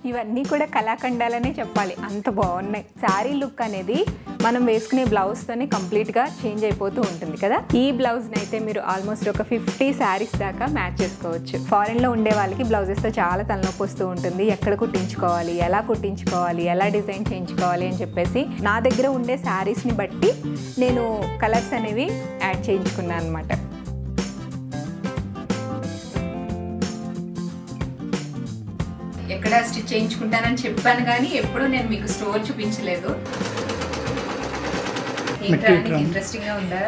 ఇవన్నీ కూడా కళాఖండాలనే చెప్పాలి, అంత బాగున్నాయి. శారీ లుక్ అనేది మనం వేసుకునే బ్లౌజ్తోనే కంప్లీట్గా చేంజ్ అయిపోతూ ఉంటుంది కదా. ఈ బ్లౌజ్ని అయితే మీరు ఆల్మోస్ట్ ఒక 50 శారీస్ దాకా మ్యాచ్ చేసుకోవచ్చు. ఫారెన్లో ఉండే వాళ్ళకి బ్లౌజెస్తో చాలా తలనొప్పి వస్తూ ఉంటుంది. ఎక్కడ కుట్టించుకోవాలి, ఎలా కుట్టించుకోవాలి, ఎలా డిజైన్ చేయించుకోవాలి అని చెప్పేసి నా దగ్గర ఉండే శారీస్ని బట్టి నేను కలర్స్ అనేవి యాడ్ చేయించుకున్నాను అనమాట. ఎక్కడ స్టిచ్ చేయించుకుంటానని చెప్పాను కానీ ఎప్పుడు నేను మీకు స్టోర్ చూపించలేదు. ఇంట్రెస్టింగ్ గా ఉందా?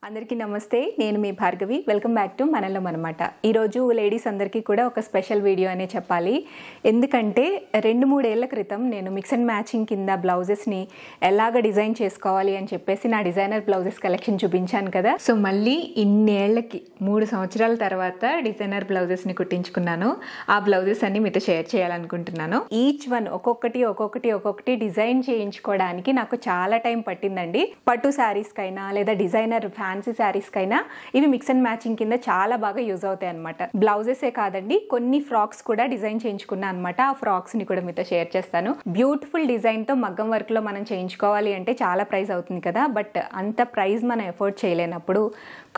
అందరికీ నమస్తే, నేను మీ భార్గవి. వెల్కమ్ బ్యాక్ టు మనలో మనమాట. ఈరోజు లేడీస్ అందరికీ కూడా ఒక స్పెషల్ వీడియో అనే చెప్పాలి. ఎందుకంటే 2-3 ఏళ్ల క్రితం నేను మిక్స్ అండ్ మ్యాచింగ్ కింద బ్లౌజెస్ని ఎలాగ డిజైన్ చేసుకోవాలి అని చెప్పేసి నా డిజైనర్ బ్లౌజెస్ కలెక్షన్ చూపించాను కదా. సో మళ్ళీ ఇన్నేళ్లకి 3 సంవత్సరాల తర్వాత డిజైనర్ బ్లౌజెస్ని కుట్టించుకున్నాను. ఆ బ్లౌజెస్ అన్ని మీతో షేర్ చేయాలనుకుంటున్నాను. ఈచ్ వన్ ఒక్కొక్కటి డిజైన్ చేయించుకోవడానికి నాకు చాలా టైం పట్టిందండి. పట్టు శారీస్కైనా లేదా డిజైనర్ ఫ్యాన్సీ శారీస్కైనా ఇవి మిక్స్ అండ్ మ్యాచింగ్ కింద చాలా బాగా యూజ్ అవుతాయి అనమాట. బ్లౌజెసే కాదండి, కొన్ని ఫ్రాక్స్ కూడా డిజైన్ చేయించుకున్నా అనమాట. ఆ ఫ్రాక్స్ ని కూడా మీతో షేర్ చేస్తాను. బ్యూటిఫుల్ డిజైన్ తో మగ్గం వర్క్ లో మనం చేయించుకోవాలి అంటే చాలా ప్రైస్ అవుతుంది కదా. బట్ అంత ప్రైస్ మనం ఎఫోర్డ్ చేయలేనప్పుడు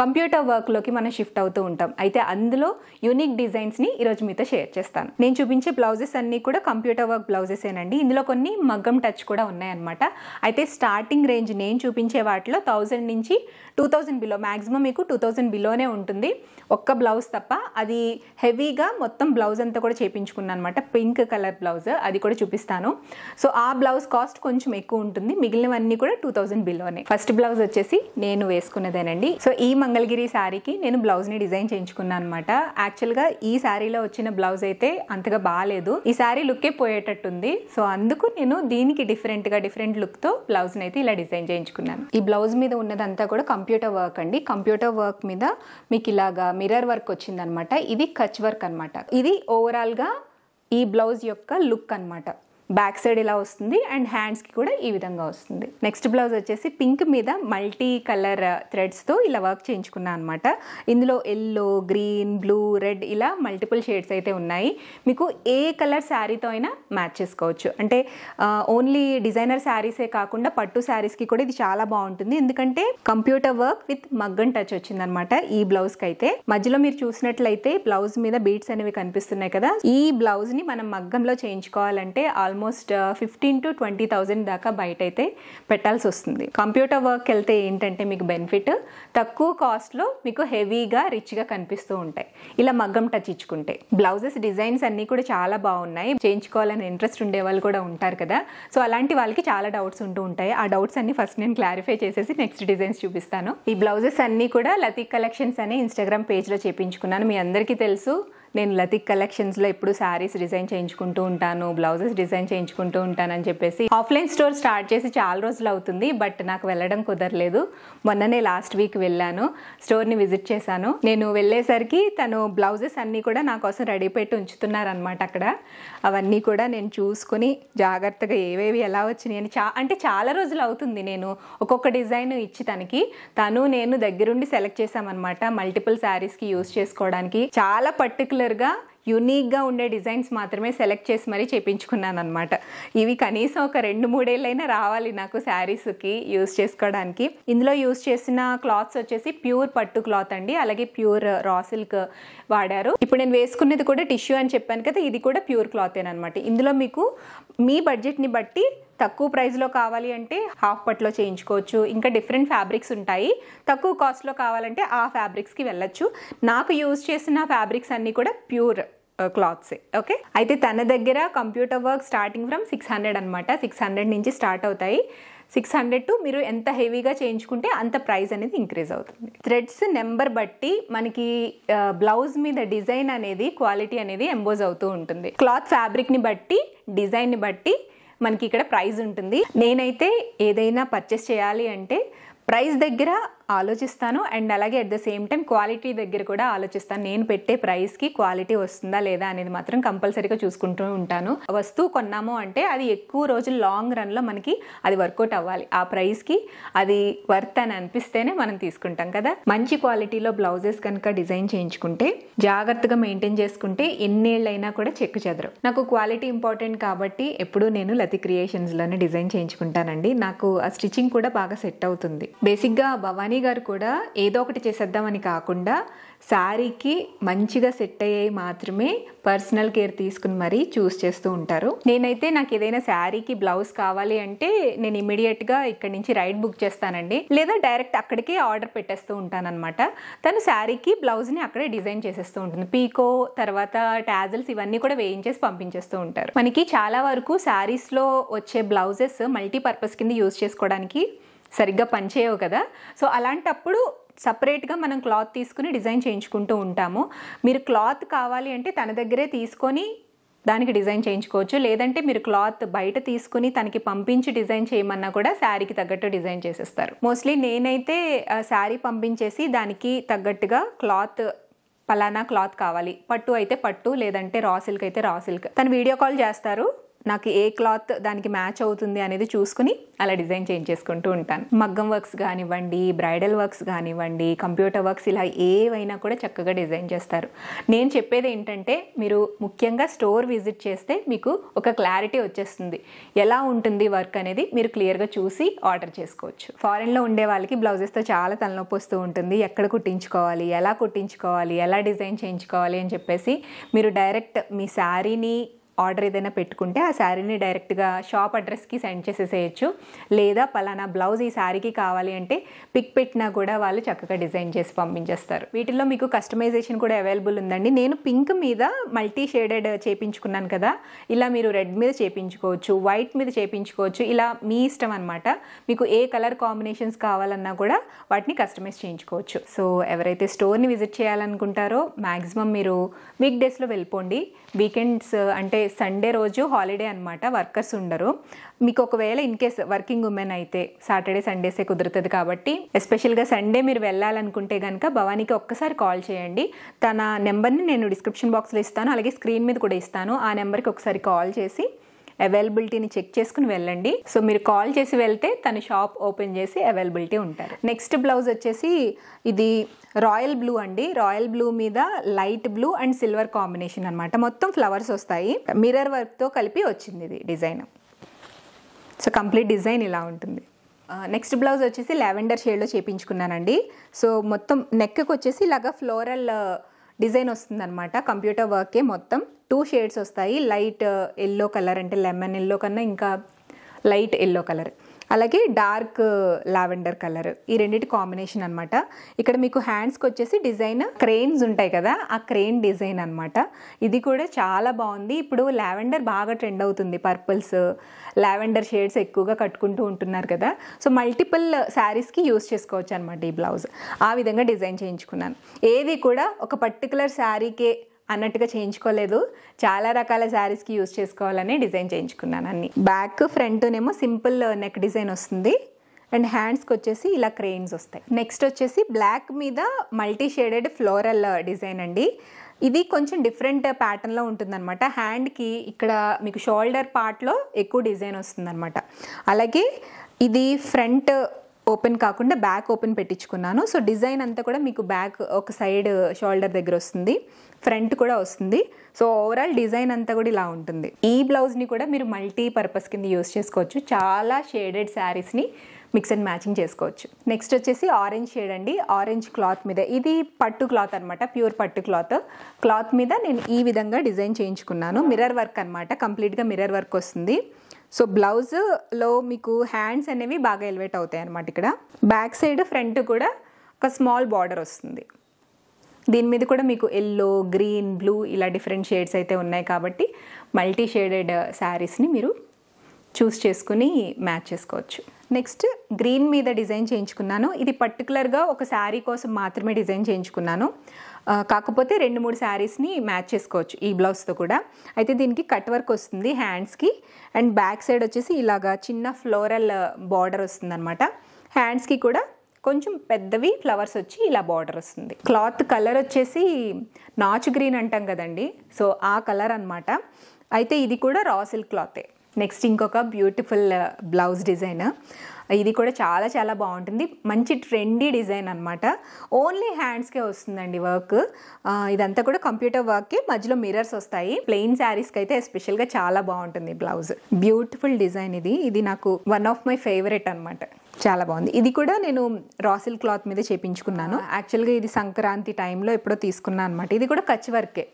కంప్యూటర్ వర్క్ లోకి మనం షిఫ్ట్ అవుతూ ఉంటాం. అయితే అందులో యూనిక్ డిజైన్స్ ని ఈరోజు మీతో షేర్ చేస్తాను. నేను చూపించే బ్లౌజెస్ అన్ని కూడా కంప్యూటర్ వర్క్ బ్లౌజెస్ ఏనండి. ఇందులో కొన్ని మగ్గం టచ్ కూడా ఉన్నాయన్నమాట. అయితే స్టార్టింగ్ రేంజ్ నేను చూపించే వాటిలో 1000 నుంచి 2000 బిలో, మ్యాక్సిమం మీకు 2000 బిలోనే ఉంటుంది. ఒక్క బ్లౌజ్ తప్ప. అది హెవీగా మొత్తం బ్లౌజ్ అంతా కూడా చేయించుకున్నాను అనమాట. పింక్ కలర్ బ్లౌజ్, అది కూడా చూపిస్తాను. సో ఆ బ్లౌజ్ కాస్ట్ కొంచెం ఎక్కువ ఉంటుంది, మిగిలినవన్నీ కూడా 2000 బిలోనే. ఫస్ట్ బ్లౌజ్ వచ్చేసి నేను వేసుకున్నదేనండి. సో ఈ మంగళగిరి శారీకి నేను బ్లౌజ్ని డిజైన్ చేయించుకున్నాను అనమాట. యాక్చువల్గా ఈ శారీలో వచ్చిన బ్లౌజ్ అయితే అంతగా బాగాలేదు, ఈ శారీ లుక్కే పోయేటట్టుంది. సో అందుకు నేను దీనికి డిఫరెంట్ లుక్తో బ్లౌజ్ని అయితే ఇలా డిజైన్ చేయించుకున్నాను. ఈ బ్లౌజ్ మీద ఉన్నదంతా కూడా కంప్యూటర్ వర్క్ అండి. కంప్యూటర్ వర్క్ మీద మీకు ఇలాగా మిర్రర్ వర్క్ వచ్చిందనమాట. ఇది కచ్ వర్క్ అనమాట. ఇది ఓవరాల్గా ఈ బ్లౌజ్ యొక్క లుక్ అనమాట. బ్యాక్ సైడ్ ఇలా వస్తుంది అండ్ హ్యాండ్స్కి కూడా ఈ విధంగా వస్తుంది. నెక్స్ట్ బ్లౌజ్ వచ్చేసి పింక్ మీద మల్టీ కలర్ థ్రెడ్స్తో ఇలా వర్క్ చేయించుకున్నాను అనమాట. ఇందులో ఎల్లో, గ్రీన్, బ్లూ, రెడ్ ఇలా మల్టిపుల్ షేడ్స్ అయితే ఉన్నాయి. మీకు ఏ కలర్ శారీతో అయినా మ్యాచ్ చేసుకోవచ్చు. అంటే ఓన్లీ డిజైనర్ శారీసే కాకుండా పట్టు శారీస్కి కూడా ఇది చాలా బాగుంటుంది. ఎందుకంటే కంప్యూటర్ వర్క్ విత్ మగ్గం టచ్ వచ్చిందనమాట ఈ బ్లౌజ్కి అయితే. మధ్యలో మీరు చూసినట్లయితే బ్లౌజ్ మీద బీడ్స్ అనేవి కనిపిస్తున్నాయి కదా. ఈ బ్లౌజ్ని మనం మగ్గంలో చేయించుకోవాలంటే ఆల్మోస్ట్ 15,000 to 20,000 దాకా బయట అయితే పెట్టాల్సి వస్తుంది. కంప్యూటర్ వర్క్ వెళ్తే ఏంటంటే మీకు బెనిఫిట్, తక్కువ కాస్ట్లో మీకు హెవీగా రిచ్గా కనిపిస్తూ ఉంటాయి ఇలా మగ్గం టచ్ ఇచ్చుకుంటే. బ్లౌజెస్ డిజైన్స్ అన్నీ కూడా చాలా బాగున్నాయి. చేయించుకోవాలని ఇంట్రెస్ట్ ఉండే వాళ్ళు కూడా ఉంటారు కదా. సో అలాంటి వాళ్ళకి చాలా డౌట్స్ ఉంటూ ఉంటాయి. ఆ డౌట్స్ అన్ని ఫస్ట్ నేను క్లారిఫై చేసేసి నెక్స్ట్ డిజైన్స్ చూపిస్తాను. ఈ బ్లౌజెస్ అన్నీ కూడా లతిక్ కలెక్షన్స్ అనే ఇన్స్టాగ్రామ్ పేజ్లో చేయించుకున్నాను. మీ అందరికీ తెలుసు నేను లతిక్ కలెక్షన్స్లో ఎప్పుడు శారీస్ డిజైన్ చేయించుకుంటూ ఉంటాను, బ్లౌజెస్ డిజైన్ చేయించుకుంటూ ఉంటానని చెప్పేసి. ఆఫ్లైన్ స్టోర్ స్టార్ట్ చేసి చాలా రోజులు అవుతుంది, బట్ నాకు వెళ్ళడం కుదరలేదు. మొన్ననే లాస్ట్ వీక్ వెళ్ళాను, స్టోర్ని విజిట్ చేశాను. నేను వెళ్ళేసరికి తను బ్లౌజెస్ అన్నీ కూడా నా కోసం రెడీ పెట్టి ఉంచుతున్నారనమాట అక్కడ. అవన్నీ కూడా నేను చూసుకుని జాగ్రత్తగా ఏవేవి ఎలా వచ్చినాయి అని అంటే చాలా రోజులు అవుతుంది నేను ఒక్కొక్క డిజైన్ ఇచ్చి తనకి. తను నేను దగ్గరుండి సెలెక్ట్ చేశామన్నమాట మల్టిపుల్ శారీస్కి యూజ్ చేసుకోవడానికి. చాలా పర్టికులర్గా యూనిక్గా ఉండే డిజైన్స్ మాత్రమే సెలెక్ట్ చేసి మరీ చేయించుకున్నాను అనమాట. ఇవి కనీసం ఒక 2-3 ఏళ్ళైనా రావాలి నాకు శారీస్కి యూజ్ చేసుకోవడానికి. ఇందులో యూజ్ చేసిన క్లాత్స్ వచ్చేసి ప్యూర్ పట్టు క్లాత్ అండి, అలాగే ప్యూర్ రా సిల్క్ వాడారు. ఇప్పుడు నేను వేసుకునేది కూడా టిష్యూ అని చెప్పాను కదా, ఇది కూడా ప్యూర్ క్లాతేనమాట. ఇందులో మీకు మీ బడ్జెట్ని బట్టి తక్కువ ప్రైస్లో కావాలి అంటే హాఫ్ పట్లో చేయించుకోవచ్చు. ఇంకా డిఫరెంట్ ఫ్యాబ్రిక్స్ ఉంటాయి. తక్కువ కాస్ట్లో కావాలంటే ఆ ఫ్యాబ్రిక్స్కి వెళ్ళచ్చు. నాకు యూజ్ చేసిన ఫ్యాబ్రిక్స్ అన్నీ కూడా ప్యూర్ క్లాత్స్. ఓకే, అయితే తన దగ్గర కంప్యూటర్ వర్క్ స్టార్టింగ్ ఫ్రమ్ 600 అనమాట. 600 నుంచి స్టార్ట్ అవుతాయి. 600 టు మీరు ఎంత హెవీగా చేయించుకుంటే అంత ప్రైస్ అనేది ఇంక్రీజ్ అవుతుంది. థ్రెడ్స్ నెంబర్ బట్టి మనకి బ్లౌజ్ మీద డిజైన్ అనేది, క్వాలిటీ అనేది ఎంబోజ్ అవుతూ ఉంటుంది. క్లాత్ ఫ్యాబ్రిక్ని బట్టి, డిజైన్ని బట్టి మనకి ఇక్కడ ప్రైస్ ఉంటుంది. నేనైతే ఏదైనా పర్చేస్ చేయాలి అంటే ప్రైస్ దగ్గర ఆలోచిస్తాను అండ్ అలాగే at the same time quality దగ్గర కూడా ఆలోచిస్తాను. నేను పెట్టే ప్రైస్కి క్వాలిటీ వస్తుందా లేదా అనేది మాత్రం కంపల్సరీగా చూసుకుంటూ ఉంటాను. వస్తువు కొన్నాము అంటే అది ఎక్కువ రోజులు లాంగ్ రన్లో మనకి అది వర్కౌట్ అవ్వాలి. ఆ ప్రైస్కి అది వర్త్ అని అనిపిస్తేనే మనం తీసుకుంటాం కదా. మంచి క్వాలిటీలో బ్లౌజెస్ కనుక డిజైన్ చేయించుకుంటే, జాగ్రత్తగా మెయింటైన్ చేసుకుంటే ఎన్నేళ్ళైనా కూడా చెక్కు చెదరు. నాకు క్వాలిటీ ఇంపార్టెంట్ కాబట్టి ఎప్పుడూ నేను లతి క్రియేషన్స్లోనే డిజైన్ చేయించుకుంటానండి. నాకు ఆ స్టిచ్చింగ్ కూడా బాగా సెట్ అవుతుంది. బేసిక్గా భవానీ గారు కూడా ఏదో ఒకటి చేసేద్దామని కాకుండా శారీకి మంచిగా సెట్ అయ్యాయి మాత్రమే పర్సనల్ కేర్ తీసుకుని మరీ చూస్ చేస్తూ ఉంటారు. నేనైతే నాకు ఏదైనా శారీకి బ్లౌజ్ కావాలి అంటే నేను ఇమీడియట్గా ఇక్కడి నుంచి రైడ్ బుక్ చేస్తానండి, లేదా డైరెక్ట్ అక్కడికే ఆర్డర్ పెట్టేస్తూ ఉంటానన్నమాట. తను శారీకి బ్లౌజ్ని అక్కడే డిజైన్ చేసేస్తూ ఉంటుంది. పీకో తర్వాత టాజల్స్ ఇవన్నీ కూడా వేయించేసి పంపించేస్తూ ఉంటారు. మనకి చాలా వరకు శారీస్లో వచ్చే బ్లౌజెస్ మల్టీపర్పస్ కింద యూజ్ చేసుకోవడానికి సరిగ్గా పనిచేయవు కదా. సో అలాంటప్పుడు సపరేట్గా మనం క్లాత్ తీసుకుని డిజైన్ చేయించుకుంటూ ఉంటాము. మీరు క్లాత్ కావాలి అంటే తన దగ్గరే తీసుకొని దానికి డిజైన్ చేయించుకోవచ్చు, లేదంటే మీరు క్లాత్ బయట తీసుకుని తనకి పంపించి డిజైన్ చేయమన్నా కూడా శారీకి తగ్గట్టు డిజైన్ చేసేస్తారు. మోస్ట్లీ నేనైతే శారీ పంపించేసి దానికి తగ్గట్టుగా క్లాత్ పలానా క్లాత్ కావాలి, పట్టు అయితే పట్టు, లేదంటే రా సిల్క్ అయితే రా సిల్క్, తను వీడియో కాల్ చేస్తారు, నాకు ఏ క్లాత్ దానికి మ్యాచ్ అవుతుంది అనేది చూసుకుని అలా డిజైన్ చేంజ్ చేసుకుంటూ ఉంటాను. మగ్గం వర్క్స్ కానివ్వండి, బ్రైడల్ వర్క్స్ కానివ్వండి, కంప్యూటర్ వర్క్స్, ఇలా ఏవైనా కూడా చక్కగా డిజైన్ చేస్తారు. నేను చెప్పేది ఏంటంటే మీరు ముఖ్యంగా స్టోర్ విజిట్ చేస్తే మీకు ఒక క్లారిటీ వచ్చేస్తుంది, ఎలా ఉంటుంది వర్క్ అనేది మీరు క్లియర్గా చూసి ఆర్డర్ చేసుకోవచ్చు. ఫారెన్లో ఉండే వాళ్ళకి బ్లౌజెస్తో చాలా తలనొప్పి వస్తూ ఉంటుంది. ఎక్కడ కుట్టించుకోవాలి, ఎలా డిజైన్ చేయించుకోవాలి అని చెప్పేసి మీరు డైరెక్ట్ మీ శారీని ఆర్డర్ ఏదైనా పెట్టుకుంటే ఆ శారీని డైరెక్ట్గా షాప్ అడ్రస్కి సెండ్ చేసేసేయచ్చు, లేదా పలానా బ్లౌజ్ ఈ శారీకి కావాలి అంటే పిక్ పెట్టినా కూడా వాళ్ళు చక్కగా డిజైన్ చేసి పంపించేస్తారు. వీటిల్లో మీకు కస్టమైజేషన్ కూడా అవైలబుల్ ఉందండి. నేను పింక్ మీద మల్టీ షేడెడ్ చేయించుకున్నాను కదా, ఇలా మీరు రెడ్ మీద చేయించుకోవచ్చు, వైట్ మీద చేయించుకోవచ్చు, ఇలా మీ ఇష్టం అనమాట. మీకు ఏ కలర్ కాంబినేషన్స్ కావాలన్నా కూడా వాటిని కస్టమైజ్ చేయించుకోవచ్చు. సో ఎవరైతే స్టోర్ని విజిట్ చేయాలనుకుంటారో మ్యాక్సిమం మీరు వీక్ డేస్లో వెళ్ళిపోండి. వీకెండ్స్ అంటే సండే రోజు హాలిడే అనమాట, వర్కర్స్ ఉండరు. మీకు ఒకవేళ ఇన్ కేస్ వర్కింగ్ ఉమెన్ అయితే సాటర్డే సండేసే కుదురుతుంది కాబట్టి ఎస్పెషల్గా సండే మీరు వెళ్ళాలనుకుంటే కనుక భవానీకి ఒక్కసారి కాల్ చేయండి. తన నెంబర్ని నేను డిస్క్రిప్షన్ బాక్స్లో ఇస్తాను, అలాగే స్క్రీన్ మీద కూడా ఇస్తాను. ఆ నెంబర్కి ఒకసారి కాల్ చేసి అవైలబిలిటీని చెక్ చేసుకుని వెళ్ళండి. సో మీరు కాల్ చేసి వెళ్తే తన షాప్ ఓపెన్ చేసి అవైలబిలిటీ ఉంటారు. నెక్స్ట్ బ్లౌజ్ వచ్చేసి ఇది రాయల్ బ్లూ అండి. రాయల్ బ్లూ మీద light blue and silver combination అనమాట. మొత్తం ఫ్లవర్స్ వస్తాయి, మిర్రర్ వర్క్తో కలిపి వచ్చింది ఇది డిజైన్. సో కంప్లీట్ డిజైన్ ఇలా ఉంటుంది. నెక్స్ట్ బ్లౌజ్ వచ్చేసి లావెండర్ షేడ్లో చేయించుకున్నానండి. సో మొత్తం నెక్కి వచ్చేసి ఇలాగా ఫ్లోరల్ డిజైన్ వస్తుంది అనమాట. కంప్యూటర్ వర్కే మొత్తం 2 షేడ్స్ వస్తాయి. లైట్ ఎల్లో కలర్ అంటే లెమన్ ఎల్లో కన్నా ఇంకా లైట్ ఎల్లో కలర్, అలాగే డార్క్ లావెండర్ కలర్, ఈ రెండింటి కాంబినేషన్ అనమాట. ఇక్కడ మీకు హ్యాండ్స్కి వచ్చేసి డిజైన్ క్రెయిన్స్ ఉంటాయి కదా, ఆ క్రెయిన్ డిజైన్ అనమాట. ఇది కూడా చాలా బాగుంది. ఇప్పుడు లావెండర్ బాగా ట్రెండ్ అవుతుంది, పర్పుల్స్ లావెండర్ షేడ్స్ ఎక్కువగా కట్టుకుంటూ ఉంటున్నారు కదా. సో మల్టిపుల్ శారీస్కి యూస్ చేసుకోవచ్చు అనమాట ఈ బ్లౌజ్. ఆ విధంగా డిజైన్ చేయించుకున్నాను. ఏది కూడా ఒక పర్టికులర్ శారీకే అన్నట్టుగా చేయించుకోలేదు, చాలా రకాల శారీస్కి యూజ్ చేసుకోవాలని డిజైన్ చేయించుకున్నాను అన్ని. బ్యాక్ ఫ్రంట్నేమో సింపుల్ నెక్ డిజైన్ వస్తుంది అండ్ హ్యాండ్స్కి వచ్చేసి ఇలా క్రెయిన్స్ వస్తాయి. నెక్స్ట్ వచ్చేసి బ్లాక్ మీద మల్టీ షేడెడ్ ఫ్లోరల్ డిజైన్ అండి. ఇది కొంచెం డిఫరెంట్ ప్యాటర్న్లో ఉంటుందన్నమాట. హ్యాండ్కి ఇక్కడ మీకు షోల్డర్ పార్ట్లో ఎక్కువ డిజైన్ వస్తుందన్నమాట. అలాగే ఇది ఫ్రంట్ ఓపెన్ కాకుండా బ్యాక్ ఓపెన్ పెట్టించుకున్నాను. సో డిజైన్ అంతా కూడా మీకు బ్యాక్ ఒక సైడ్ షోల్డర్ దగ్గర వస్తుంది, ఫ్రంట్ కూడా వస్తుంది. సో ఓవరాల్ డిజైన్ అంతా కూడా ఇలా ఉంటుంది. ఈ బ్లౌజ్ని కూడా మీరు మల్టీ పర్పస్ కింద యూస్ చేసుకోవచ్చు. చాలా షేడెడ్ శారీస్ని మిక్స్ అండ్ మ్యాచింగ్ చేసుకోవచ్చు. నెక్స్ట్ వచ్చేసి ఆరెంజ్ షేడ్ అండి. ఆరెంజ్ క్లాత్ మీద, ఇది పట్టు క్లాత్ అనమాట, ప్యూర్ పట్టు క్లాత్ మీద నేను ఈ విధంగా డిజైన్ చేయించుకున్నాను. మిర్రర్ వర్క్ అనమాట, కంప్లీట్గా మిర్రర్ వర్క్ వస్తుంది. సో బ్లౌజ్లో మీకు హ్యాండ్స్ అనేవి బాగా ఎలివేట్ అవుతాయి అనమాట. ఇక్కడ బ్యాక్ సైడ్ ఫ్రంట్ కూడా ఒక స్మాల్ బార్డర్ వస్తుంది. దీని మీద కూడా మీకు ఎల్లో, గ్రీన్, బ్లూ ఇలా డిఫరెంట్ షేడ్స్ అయితే ఉన్నాయి కాబట్టి మల్టీ షేడెడ్ శారీస్ని మీరు చూస్ చేసుకుని మ్యాచ్ చేసుకోవచ్చు. నెక్స్ట్ గ్రీన్ మీద డిజైన్ చేయించుకున్నాను. ఇది పర్టికులర్గా ఒక శారీ కోసం మాత్రమే డిజైన్ చేయించుకున్నాను. కాకపోతే 2-3 శారీస్ని మ్యాచ్ చేసుకోవచ్చు ఈ బ్లౌజ్తో కూడా. అయితే దీనికి కట్ వర్క్ వస్తుంది హ్యాండ్స్కి అండ్ బ్యాక్ సైడ్ వచ్చేసి ఇలాగా చిన్న ఫ్లోరల్ బార్డర్ వస్తుంది అనమాట. హ్యాండ్స్కి కూడా కొంచెం పెద్దవి ఫ్లవర్స్ వచ్చి ఇలా బార్డర్ వస్తుంది. క్లాత్ కలర్ వచ్చేసి నాచు గ్రీన్ అంటాం కదండి, సో ఆ కలర్ అనమాట. అయితే ఇది కూడా రా సిల్క్ క్లాతే. నెక్స్ట్ ఇంకొక బ్యూటిఫుల్ బ్లౌజ్ డిజైన్. ఇది కూడా చాలా చాలా బాగుంటుంది. మంచి ట్రెండీ డిజైన్ అనమాట. ఓన్లీ హ్యాండ్స్కే వస్తుందండి వర్క్. ఇదంతా కూడా కంప్యూటర్ వర్క్కి మధ్యలో మిర్రర్స్ వస్తాయి. ప్లెయిన్ శారీస్కి అయితే ఎస్పెషల్గా చాలా బాగుంటుంది బ్లౌజ్. బ్యూటిఫుల్ డిజైన్ ఇది. ఇది నాకు వన్ ఆఫ్ మై ఫేవరెట్ అనమాట. చాలా బాగుంది. ఇది కూడా నేను రా సిల్క్ క్లాత్ మీద చేపించుకున్నాను. యాక్చువల్గా ఇది సంక్రాంతి టైంలో ఎప్పుడో తీసుకున్నాను అనమాట. ఇది కూడా కచ్ వర్కే,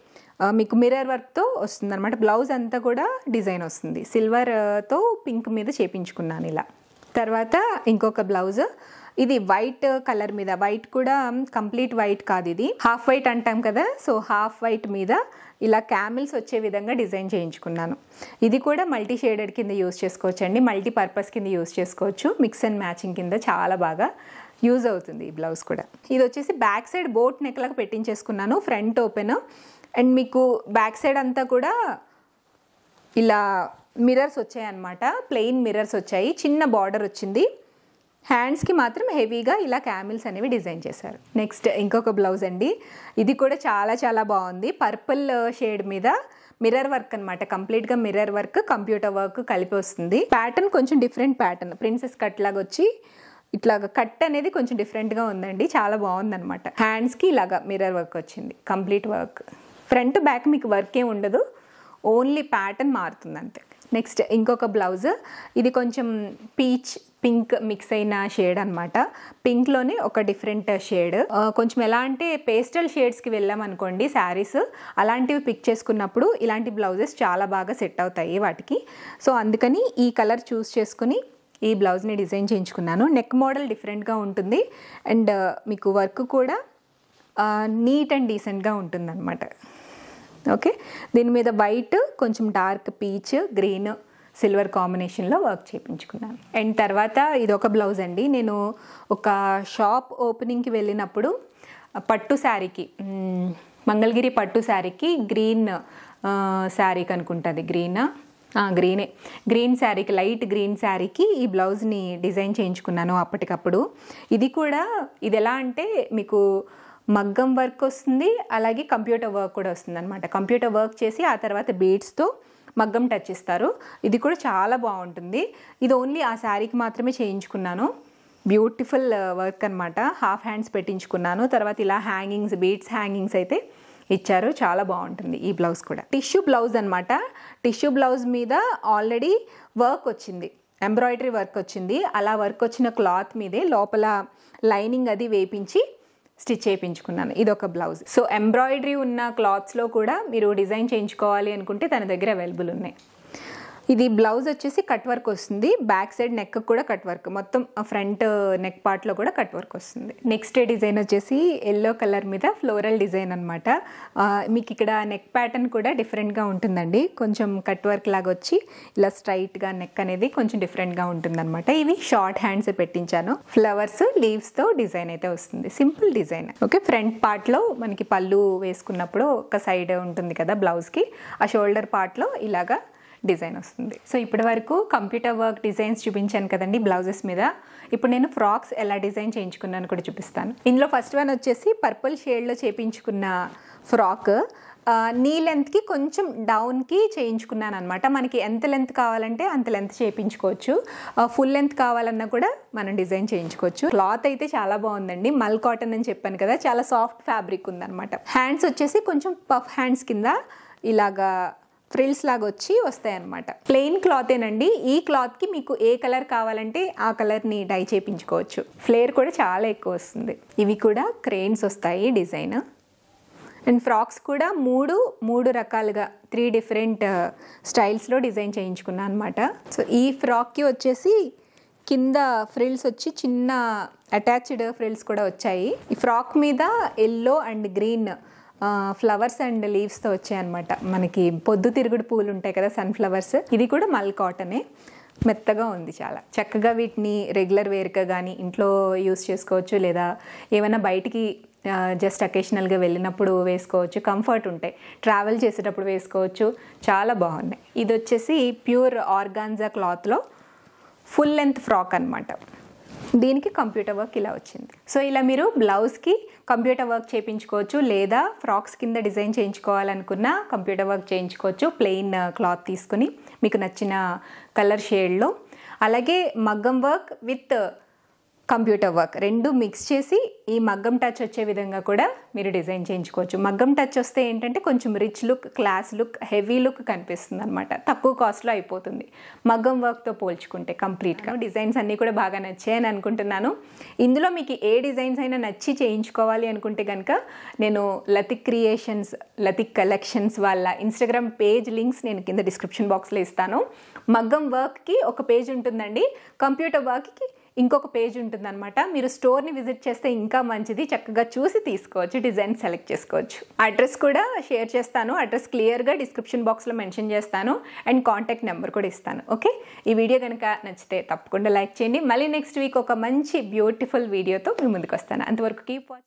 మీకు మిర్రర్ వర్క్తో వస్తుంది అనమాట. బ్లౌజ్ అంతా కూడా డిజైన్ వస్తుంది. సిల్వర్తో పింక్ మీద చేపించుకున్నాను ఇలా. తర్వాత ఇంకొక బ్లౌజ్, ఇది వైట్ కలర్ మీద, వైట్ కూడా కంప్లీట్ వైట్ కాదు, ఇది హాఫ్ వైట్ అంటాం కదా, సో హాఫ్ వైట్ మీద ఇలా క్యామిల్స్ వచ్చే విధంగా డిజైన్ చేయించుకున్నాను. ఇది కూడా మల్టీ షేడెడ్ కింద యూస్ చేసుకోవచ్చు అండి, మల్టీ పర్పస్ కింద యూస్ చేసుకోవచ్చు. మిక్స్ అండ్ మ్యాచింగ్ కింద చాలా బాగా యూజ్ అవుతుంది ఈ బ్లౌజ్ కూడా. ఇది వచ్చేసి బ్యాక్ సైడ్ బోట్ నెక్ లాగా పెట్టించేసుకున్నాను, ఫ్రంట్ ఓపెన్. అండ్ మీకు బ్యాక్ సైడ్ అంతా కూడా ఇలా మిర్రర్స్ వచ్చాయి అన్నమాట, ప్లెయిన్ మిర్రర్స్ వచ్చాయి, చిన్న బార్డర్ వచ్చింది. హ్యాండ్స్కి మాత్రం హెవీగా ఇలా క్యామిల్స్ అనేవి డిజైన్ చేశారు. నెక్స్ట్ ఇంకొక బ్లౌజ్ అండి. ఇది కూడా చాలా చాలా బాగుంది. పర్పుల్ షేడ్ మీద మిర్రర్ వర్క్ అనమాట, కంప్లీట్గా మిర్రర్ వర్క్, కంప్యూటర్ వర్క్ కలిపి వస్తుంది. ప్యాటర్న్ కొంచెం డిఫరెంట్ ప్యాటర్న్, ప్రిన్సెస్ కట్ లాగా వచ్చి ఇట్లాగా కట్ అనేది కొంచెం డిఫరెంట్గా ఉందండి, చాలా బాగుందన్నమాట. హ్యాండ్స్కి ఇలాగా మిర్రర్ వర్క్ వచ్చింది, కంప్లీట్ వర్క్. ఫ్రంట్ బ్యాక్ మీకు వర్క్ ఏం ఉండదు, ఓన్లీ ప్యాటర్న్ మారుతుంది అంతే. నెక్స్ట్ ఇంకొక బ్లౌజ్. ఇది కొంచెం పీచ్ పింక్ మిక్స్ అయిన షేడ్ అనమాట. పింక్లోనే ఒక డిఫరెంట్ షేడ్, కొంచెం ఎలా అంటే పేస్టల్ షేడ్స్కి వెళ్ళామనుకోండి శారీస్, అలాంటివి పిక్ చేసుకున్నప్పుడు ఇలాంటి బ్లౌజెస్ చాలా బాగా సెట్ అవుతాయి వాటికి. సో అందుకని ఈ కలర్ చూస్ చేసుకుని ఈ బ్లౌజ్ని డిజైన్ చేయించుకున్నాను. నెక్ మోడల్ డిఫరెంట్గా ఉంటుంది అండ్ మీకు వర్క్ కూడా నీట్ అండ్ డీసెంట్గా ఉంటుంది అనమాట. ఓకే, దీని మీద వైట్, కొంచెం డార్క్ పీచ్, గ్రీన్, సిల్వర్ కాంబినేషన్లో వర్క్ చేయించుకున్నాను. అండ్ తర్వాత ఇది ఒక బ్లౌజ్ అండి. నేను ఒక షాప్ ఓపెనింగ్కి వెళ్ళినప్పుడు పట్టు శారీకి, మంగళగిరి పట్టు శారీకి గ్రీన్ శారీకి అనుకుంటుంది, గ్రీన్ శారీకి, లైట్ గ్రీన్ శారీకి ఈ బ్లౌజ్ని డిజైన్ చేయించుకున్నాను అప్పటికప్పుడు. ఇది కూడా ఇది ఎలా అంటే మీకు మగ్గం వర్క్ వస్తుంది, అలాగే కంప్యూటర్ వర్క్ కూడా వస్తుంది అనమాట. కంప్యూటర్ వర్క్ చేసి ఆ తర్వాత బీడ్స్తో మగ్గం టచ్ ఇస్తారు. ఇది కూడా చాలా బాగుంటుంది. ఇది ఓన్లీ ఆ శారీకి మాత్రమే చేయించుకున్నాను. బ్యూటిఫుల్ వర్క్ అనమాట. హాఫ్ హ్యాండ్స్ పెట్టించుకున్నాను. తర్వాత ఇలా హ్యాంగింగ్స్, బీడ్స్ హ్యాంగింగ్స్ అయితే ఇచ్చారు, చాలా బాగుంటుంది ఈ బ్లౌజ్ కూడా. టిష్యూ బ్లౌజ్ అనమాట. టిష్యూ బ్లౌజ్ మీద ఆల్రెడీ వర్క్ వచ్చింది, ఎంబ్రాయిడరీ వర్క్ వచ్చింది. అలా వర్క్ వచ్చిన క్లాత్ మీదే లోపల లైనింగ్ అది వేపించి స్టిచ్ చేయించుకున్నాను. ఇది ఒక బ్లౌజ్. సో ఎంబ్రాయిడరీ ఉన్న క్లాత్స్లో కూడా మీరు డిజైన్ చేయించుకోవాలి అనుకుంటే తన దగ్గర అవైలబుల్ ఉన్నాయి. ఇది బ్లౌజ్ వచ్చేసి కట్ వర్క్ వస్తుంది, బ్యాక్ సైడ్ నెక్ కూడా కట్ వర్క్, మొత్తం ఫ్రంట్ నెక్ పార్ట్లో కూడా కట్ వర్క్ వస్తుంది. నెక్స్ట్ డిజైన్ వచ్చేసి ఎల్లో కలర్ మీద ఫ్లోరల్ డిజైన్ అనమాట. మీకు ఇక్కడ నెక్ ప్యాటర్న్ కూడా డిఫరెంట్గా ఉంటుందండి, కొంచెం కట్ వర్క్ లాగా వచ్చి ఇలా స్ట్రైట్గా నెక్ అనేది కొంచెం డిఫరెంట్గా ఉంటుందన్నమాట. ఇవి షార్ట్ హ్యాండ్స్ పెట్టించాను, ఫ్లవర్స్ లీవ్స్తో డిజైన్ అయితే వస్తుంది, సింపుల్ డిజైన్. ఓకే, ఫ్రంట్ పార్ట్లో మనకి పళ్ళు వేసుకున్నప్పుడు ఒక సైడ్ ఉంటుంది కదా బ్లౌజ్కి, ఆ షోల్డర్ పార్ట్లో ఇలాగా డిజైన్ వస్తుంది. సో ఇప్పటి వరకు కంప్యూటర్ వర్క్ డిజైన్స్ చూపించాను కదండి బ్లౌజెస్ మీద. ఇప్పుడు నేను ఫ్రాక్స్ ఎలా డిజైన్ చేయించుకున్నాను కూడా చూపిస్తాను. ఇందులో ఫస్ట్ వన్ వచ్చేసి పర్పుల్ షేడ్లో చేయించుకున్న ఫ్రాక్. నీ లెంత్కి కొంచెం డౌన్కి చేయించుకున్నాను అనమాట. మనకి ఎంత లెంత్ కావాలంటే అంత లెంత్ చేయించుకోవచ్చు, ఫుల్ లెంత్ కావాలన్నా కూడా మనం డిజైన్ చేయించుకోవచ్చు. క్లాత్ అయితే చాలా బాగుందండి, మల్ కాటన్ అని చెప్పాను కదా, చాలా సాఫ్ట్ ఫ్యాబ్రిక్ ఉందన్నమాట. హ్యాండ్స్ వచ్చేసి కొంచెం పఫ్ హ్యాండ్స్ కింద ఇలాగా ఫ్రిల్స్ లాగా వచ్చి వస్తాయి అన్నమాట. ప్లెయిన్ క్లాతేనండి. ఈ క్లాత్కి మీకు ఏ కలర్ కావాలంటే ఆ కలర్ని డై చేయించుకోవచ్చు. ఫ్లేర్ కూడా చాలా ఎక్కువ వస్తుంది. ఇవి కూడా క్రెయిన్స్ వస్తాయి డిజైన్. అండ్ ఫ్రాక్స్ కూడా మూడు రకాలుగా 3 డిఫరెంట్ స్టైల్స్లో డిజైన్ చేయించుకున్నాను అనమాట. సో ఈ ఫ్రాక్కి వచ్చేసి కింద ఫ్రిల్స్ వచ్చి చిన్న అటాచ్డ్ ఫ్రిల్స్ కూడా వచ్చాయి. ఈ ఫ్రాక్ మీద yellow and green flowers and లీవ్స్తో వచ్చాయన్నమాట. మనకి పొద్దు తిరుగుడు పూలు ఉంటాయి కదా, సన్ఫ్లవర్స్. ఇది కూడా మల్ కాటనే, మెత్తగా ఉంది చాలా. చక్కగా వీటిని రెగ్యులర్ వేర్గా కానీ ఇంట్లో యూస్ చేసుకోవచ్చు, లేదా ఏమైనా బయటికి జస్ట్ అకేషనల్గా వెళ్ళినప్పుడు వేసుకోవచ్చు, కంఫర్ట్ ఉంటాయి. ట్రావెల్ చేసేటప్పుడు వేసుకోవచ్చు, చాలా బాగున్నాయి. ఇది వచ్చేసి ప్యూర్ ఆర్గాన్జా క్లాత్లో ఫుల్ లెంత్ ఫ్రాక్ అనమాట. దీనికి కంప్యూటర్ వర్క్ ఇలా వచ్చింది. సో ఇలా మీరు బ్లౌజ్కి కంప్యూటర్ వర్క్ చేయించుకోవచ్చు, లేదా ఫ్రాక్స్ కింద డిజైన్ చేయించుకోవాలనుకున్న కంప్యూటర్ వర్క్ చేయించుకోవచ్చు ప్లెయిన్ క్లాత్ తీసుకుని మీకు నచ్చిన కలర్ షేడ్లో. అలాగే మగ్గం వర్క్ విత్ కంప్యూటర్ వర్క్ రెండు మిక్స్ చేసి ఈ మగ్గం టచ్ వచ్చే విధంగా కూడా మీరు డిజైన్ చేయించుకోవచ్చు. మగ్గం టచ్ వస్తే ఏంటంటే కొంచెం rich look, class look, heavy look కనిపిస్తుంది అనమాట. తక్కువ కాస్ట్లో అయిపోతుంది మగ్గం వర్క్తో పోల్చుకుంటే. కంప్లీట్గా డిజైన్స్ అన్నీ కూడా బాగా నచ్చాయని అనుకుంటున్నాను. ఇందులో మీకు ఏ డిజైన్స్ అయినా నచ్చి చేయించుకోవాలి అనుకుంటే కనుక నేను లతిక్ క్రియేషన్స్, లతిక్ కలెక్షన్స్ వాళ్ళ ఇన్స్టాగ్రామ్ పేజ్ లింక్స్ నేను కింద డిస్క్రిప్షన్ బాక్స్లో ఇస్తాను. మగ్గం వర్క్కి ఒక పేజ్ ఉంటుందండి, కంప్యూటర్ వర్క్కి ఇంకొక పేజ్ ఉంటుందన్నమాట. మీరు స్టోర్ని విజిట్ చేస్తే ఇంకా మంచిది, చక్కగా చూసి తీసుకోవచ్చు, డిజైన్ సెలెక్ట్ చేసుకోవచ్చు. అడ్రస్ కూడా షేర్ చేస్తాను, అడ్రస్ క్లియర్గా డిస్క్రిప్షన్ బాక్స్లో మెన్షన్ చేస్తాను అండ్ కాంటాక్ట్ నెంబర్ కూడా ఇస్తాను. ఓకే, ఈ వీడియో కనుక నచ్చితే తప్పకుండా లైక్ చేయండి. మళ్ళీ నెక్స్ట్ వీక్ ఒక మంచి బ్యూటిఫుల్ వీడియోతో మీ ముందుకు వస్తాను. అంతవరకు కీప్ వాచింగ్.